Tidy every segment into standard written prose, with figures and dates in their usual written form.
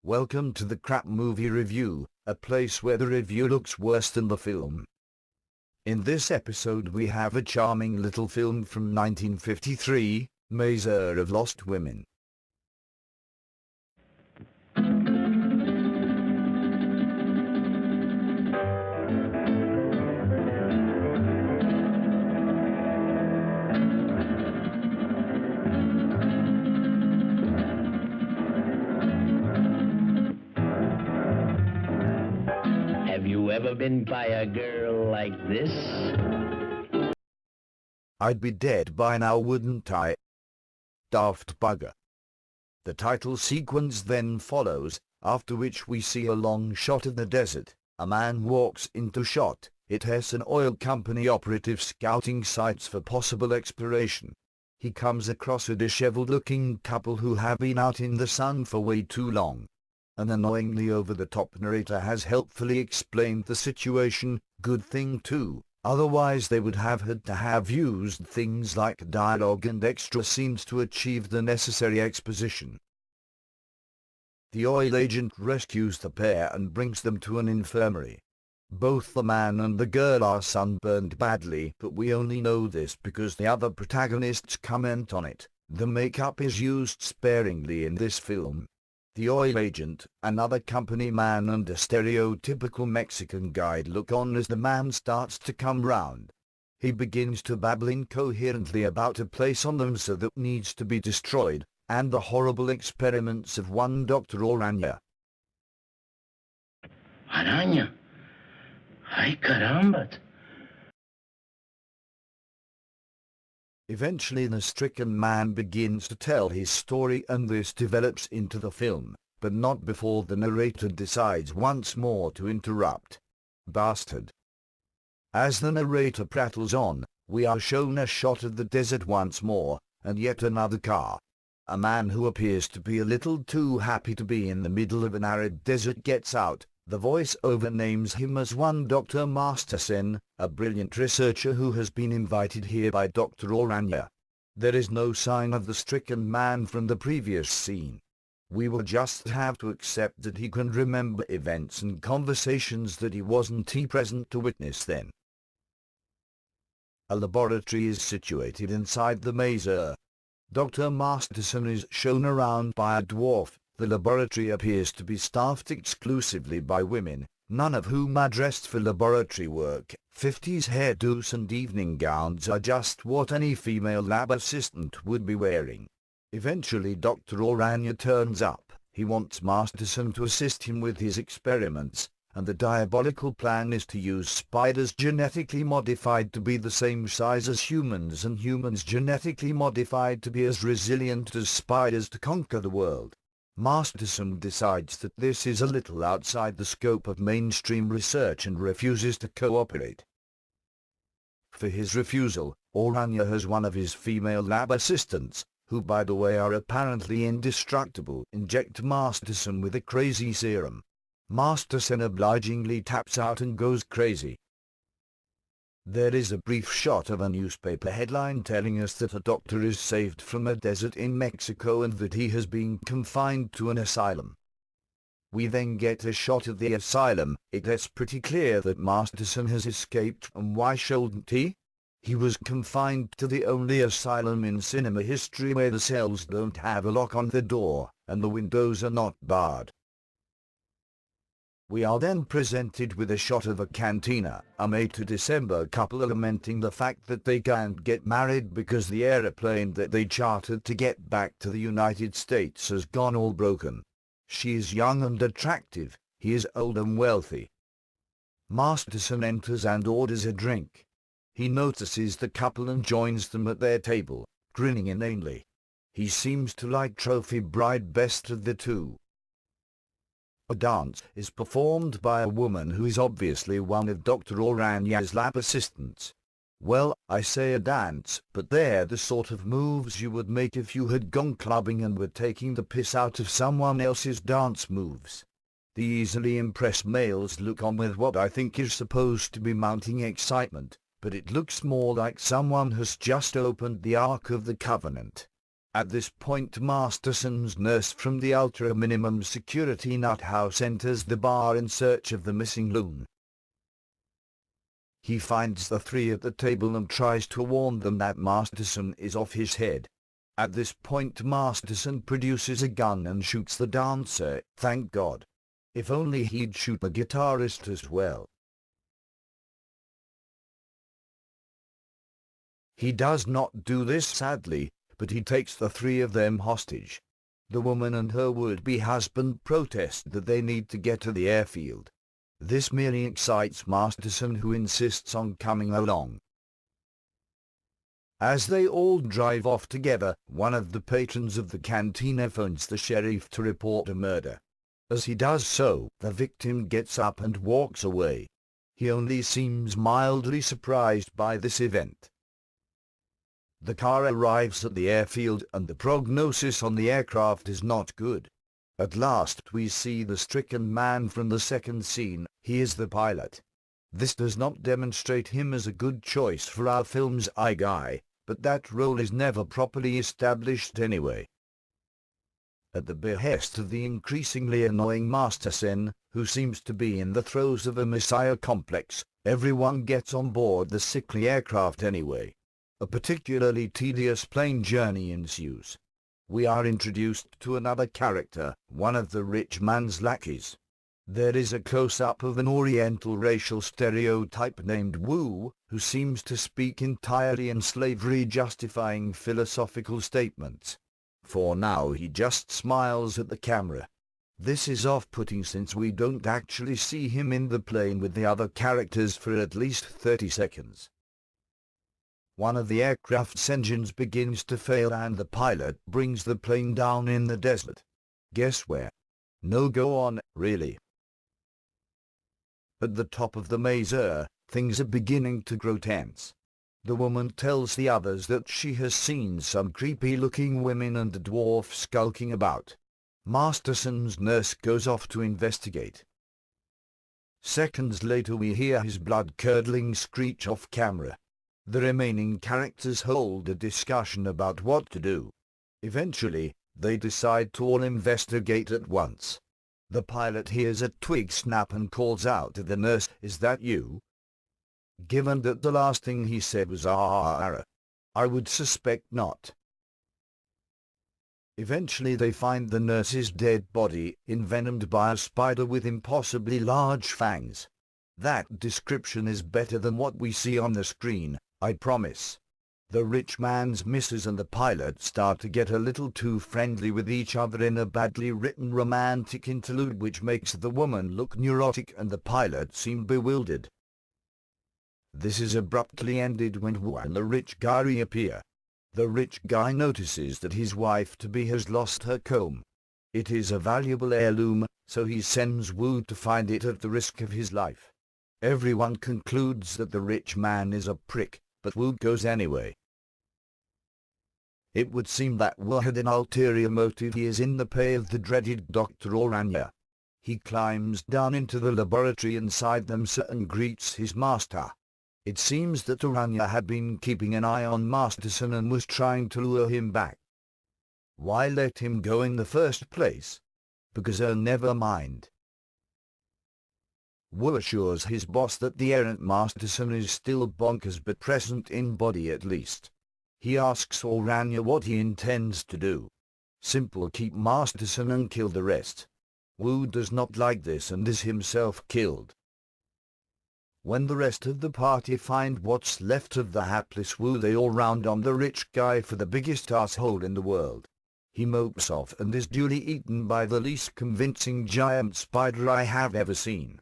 Welcome to the Crap Movie Review, a place where the review looks worse than the film. In this episode we have a charming little film from 1953, Mesa of Lost Women. Have you ever been by a girl like this? I'd be dead by now, wouldn't I? Daft bugger. The title sequence then follows, after which we see a long shot of the desert. A man walks into shot. It has an oil company operative scouting sites for possible exploration. He comes across a disheveled-looking couple who have been out in the sun for way too long. An annoyingly over-the-top narrator has helpfully explained the situation. Good thing too, otherwise they would have had to have used things like dialogue and extra scenes to achieve the necessary exposition. The oil agent rescues the pair and brings them to an infirmary. Both the man and the girl are sunburned badly, but we only know this because the other protagonists comment on it. The makeup is used sparingly in this film. The oil agent, another company man and a stereotypical Mexican guide look on as the man starts to come round. He begins to babble incoherently about a place on the Mesa that needs to be destroyed, and the horrible experiments of one Dr. Orania. Araña. Ay, caramba. Eventually the stricken man begins to tell his story and this develops into the film, but not before the narrator decides once more to interrupt. Bastard. As the narrator prattles on, we are shown a shot of the desert once more, and yet another car. A man who appears to be a little too happy to be in the middle of an arid desert gets out. The voice-over names him as one Dr. Masterson, a brilliant researcher who has been invited here by Dr. Orania. There is no sign of the stricken man from the previous scene. We will just have to accept that he can remember events and conversations that he wasn't present to witness then. A laboratory is situated inside the Mesa. Dr. Masterson is shown around by a dwarf. The laboratory appears to be staffed exclusively by women, none of whom are dressed for laboratory work. 50s hairdos and evening gowns are just what any female lab assistant would be wearing. Eventually Dr. Orania turns up. He wants Masterson to assist him with his experiments, and the diabolical plan is to use spiders genetically modified to be the same size as humans and humans genetically modified to be as resilient as spiders to conquer the world. Masterson decides that this is a little outside the scope of mainstream research and refuses to cooperate. For his refusal, Orania has one of his female lab assistants, who by the way are apparently indestructible, inject Masterson with a crazy serum. Masterson obligingly taps out and goes crazy. There is a brief shot of a newspaper headline telling us that a doctor is saved from a desert in Mexico and that he has been confined to an asylum. We then get a shot of the asylum. It's pretty clear that Masterson has escaped, and why shouldn't he? He was confined to the only asylum in cinema history where the cells don't have a lock on the door, and the windows are not barred. We are then presented with a shot of a cantina. A May to December couple are lamenting the fact that they can't get married because the aeroplane that they chartered to get back to the United States has gone all broken. She is young and attractive, he is old and wealthy. Masterson enters and orders a drink. He notices the couple and joins them at their table, grinning inanely. He seems to like trophy bride best of the two. A dance is performed by a woman who is obviously one of Dr. Orania's lab assistants. Well, I say a dance, but they're the sort of moves you would make if you had gone clubbing and were taking the piss out of someone else's dance moves. The easily impressed males look on with what I think is supposed to be mounting excitement, but it looks more like someone has just opened the Ark of the Covenant. At this point Masterson's nurse from the ultra-minimum security nut house enters the bar in search of the missing loon. He finds the three at the table and tries to warn them that Masterson is off his head. At this point Masterson produces a gun and shoots the dancer, thank God. If only he'd shoot the guitarist as well. He does not do this sadly, but he takes the three of them hostage. The woman and her would-be husband protest that they need to get to the airfield. This merely excites Masterson, who insists on coming along. As they all drive off together, one of the patrons of the cantina phones the sheriff to report a murder. As he does so, the victim gets up and walks away. He only seems mildly surprised by this event. The car arrives at the airfield and the prognosis on the aircraft is not good. At last we see the stricken man from the second scene. He is the pilot. This does not demonstrate him as a good choice for our film's eye guy, but that role is never properly established anyway. At the behest of the increasingly annoying Masterson, who seems to be in the throes of a messiah complex, everyone gets on board the sickly aircraft anyway. A particularly tedious plane journey ensues. We are introduced to another character, one of the rich man's lackeys. There is a close-up of an Oriental racial stereotype named Wu, who seems to speak entirely in slavery-justifying philosophical statements. For now he just smiles at the camera. This is off-putting since we don't actually see him in the plane with the other characters for at least 30 seconds. One of the aircraft's engines begins to fail and the pilot brings the plane down in the desert. Guess where? No go on, really. At the top of the Mesa, things are beginning to grow tense. The woman tells the others that she has seen some creepy-looking women and a dwarf skulking about. Masterson's nurse goes off to investigate. Seconds later we hear his blood-curdling screech off camera. The remaining characters hold a discussion about what to do. Eventually, they decide to all investigate at once. The pilot hears a twig snap and calls out to the nurse, "Is that you?" Given that the last thing he said was "ah," I would suspect not. Eventually they find the nurse's dead body, envenomed by a spider with impossibly large fangs. That description is better than what we see on the screen, I promise. The rich man's missus and the pilot start to get a little too friendly with each other in a badly written romantic interlude which makes the woman look neurotic and the pilot seem bewildered. This is abruptly ended when Wu and the rich guy reappear. The rich guy notices that his wife-to-be has lost her comb. It is a valuable heirloom, so he sends Wu to find it at the risk of his life. Everyone concludes that the rich man is a prick, but Wu goes anyway. It would seem that Wu had an ulterior motive. He is in the pay of the dreaded Dr. Orania. He climbs down into the laboratory inside the Mesa and greets his master. It seems that Orania had been keeping an eye on Masterson and was trying to lure him back. Why let him go in the first place? Because never mind. Wu assures his boss that the errant Masterson is still bonkers but present in body at least. He asks Orania what he intends to do. Simple: keep Masterson and kill the rest. Wu does not like this and is himself killed. When the rest of the party find what's left of the hapless Wu, they all round on the rich guy for the biggest asshole in the world. He mopes off and is duly eaten by the least convincing giant spider I have ever seen.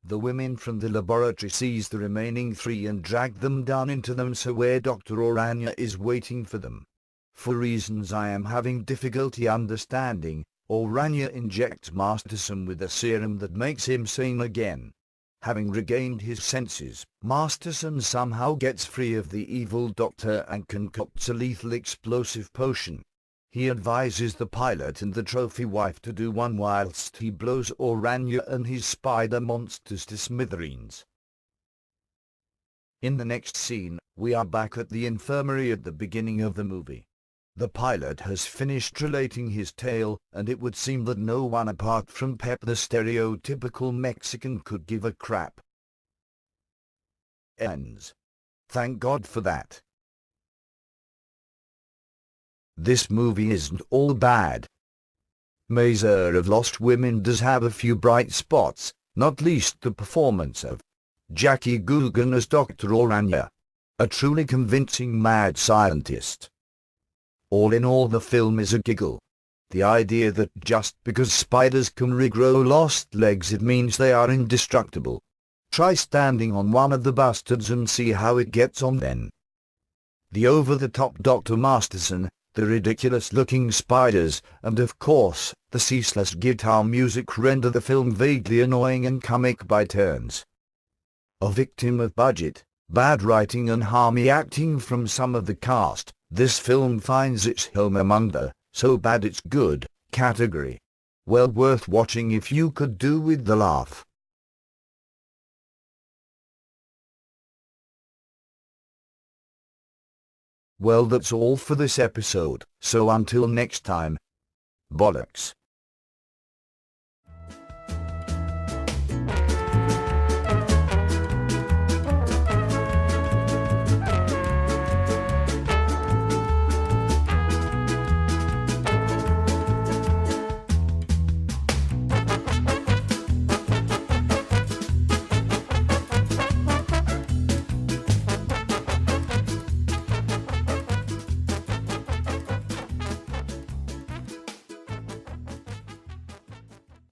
The women from the laboratory seize the remaining three and drag them down into the Mesa where Dr. Orania is waiting for them. For reasons I am having difficulty understanding, Orania injects Masterson with a serum that makes him sane again. Having regained his senses, Masterson somehow gets free of the evil doctor and concocts a lethal explosive potion. He advises the pilot and the trophy wife to do one whilst he blows Orania and his spider monsters to smithereens. In the next scene, we are back at the infirmary at the beginning of the movie. The pilot has finished relating his tale, and it would seem that no one apart from Pep the stereotypical Mexican could give a crap. Ends. Thank God for that. This movie isn't all bad. Mesa of Lost Women does have a few bright spots, not least the performance of Jackie Guggen as Dr. Orania, a truly convincing mad scientist. All in all, the film is a giggle. The idea that just because spiders can regrow lost legs it means they are indestructible. Try standing on one of the bastards and see how it gets on then. The over-the-top Dr. Masterson, the ridiculous-looking spiders, and of course, the ceaseless guitar music render the film vaguely annoying and comic by turns. A victim of budget, bad writing and harmy acting from some of the cast, this film finds its home among the "so bad it's good" category. Well worth watching if you could do with the laugh. Well, that's all for this episode, so until next time, bollocks.